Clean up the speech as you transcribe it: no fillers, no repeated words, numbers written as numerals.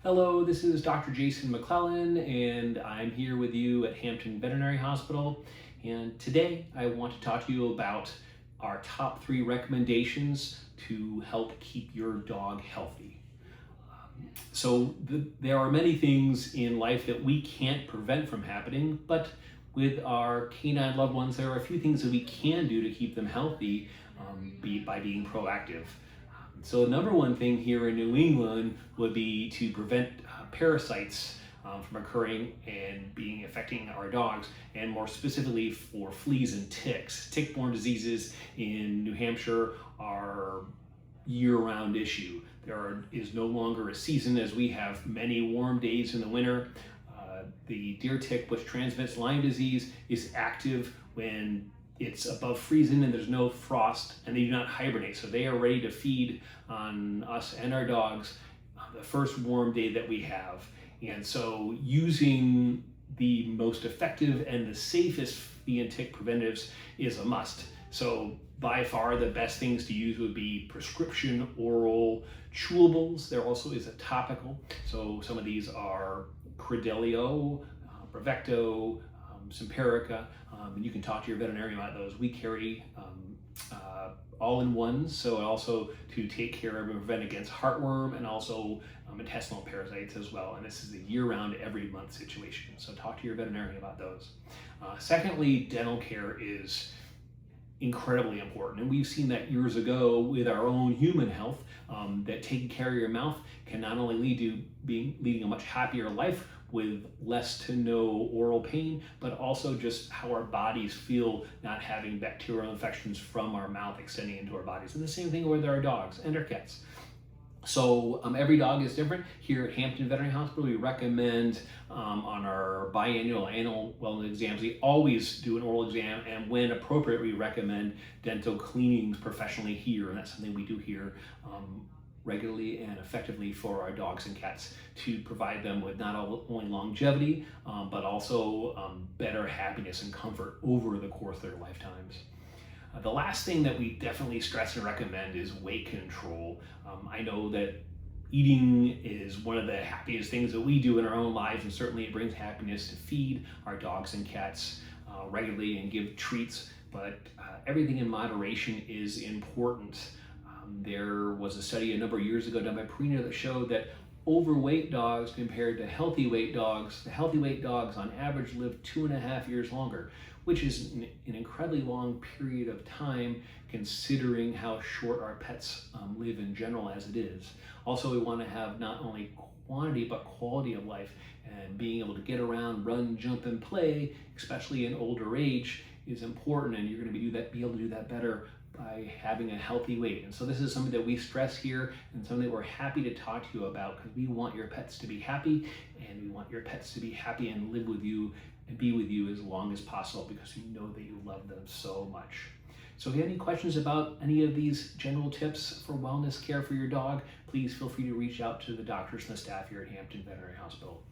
Hello, this is Dr. Jason McClellan, and I'm here with you at Hampton Veterinary Hospital. And today I want to talk to you about our top 3 recommendations to help keep your dog healthy. There are many things in life that we can't prevent from happening, but with our canine loved ones, there are a few things that we can do to keep them healthy by being proactive. So the number one thing here in New England would be to prevent parasites from occurring and affecting our dogs, and more specifically for fleas and ticks. Tick-borne diseases in New Hampshire are year-round issue. There is no longer a season, as we have many warm days in the winter. The deer tick, which transmits Lyme disease, is active when it's above freezing and there's no frost, and they do not hibernate. So they are ready to feed on us and our dogs the first warm day that we have. And so using the most effective and the safest flea and tick preventives is a must. So by far the best things to use would be prescription oral chewables. There also is a topical. So some of these are Credelio, Bravecto, Simparica, and you can talk to your veterinarian about those. We carry all-in-ones, so also to take care of and prevent against heartworm and also intestinal parasites as well. And this is a year-round, every month situation. So talk to your veterinarian about those. Secondly, dental care is incredibly important, and we've seen that years ago with our own human health, that taking care of your mouth can not only lead to leading a much happier life with less to no oral pain, but also just how our bodies feel not having bacterial infections from our mouth extending into our bodies. And the same thing with our dogs and our cats. So every dog is different. Here at Hampton Veterinary Hospital, we recommend on our biannual annual wellness exams, we always do an oral exam, and when appropriate, we recommend dental cleanings professionally here, and that's something we do here regularly and effectively for our dogs and cats to provide them with not only longevity, but also better happiness and comfort over the course of their lifetimes. The last thing that we definitely stress and recommend is weight control. I know that eating is one of the happiest things that we do in our own lives, and certainly it brings happiness to feed our dogs and cats regularly and give treats, but everything in moderation is important. There was a study a number of years ago done by Perino that showed that overweight dogs compared to healthy weight dogs, the healthy weight dogs on average live 2.5 years longer, which is an incredibly long period of time considering how short our pets live in general as it is. Also, we want to have not only quantity but quality of life, and being able to get around, run, jump, and play, especially in older age, is important, and you're going to be able to do that better by having a healthy weight. And so this is something that we stress here, and something that we're happy to talk to you about, because we want your pets to be happy, and we want your pets to be happy and live with you and be with you as long as possible, because we know that you love them so much. So if you have any questions about any of these general tips for wellness care for your dog, please feel free to reach out to the doctors and the staff here at Hampton Veterinary Hospital.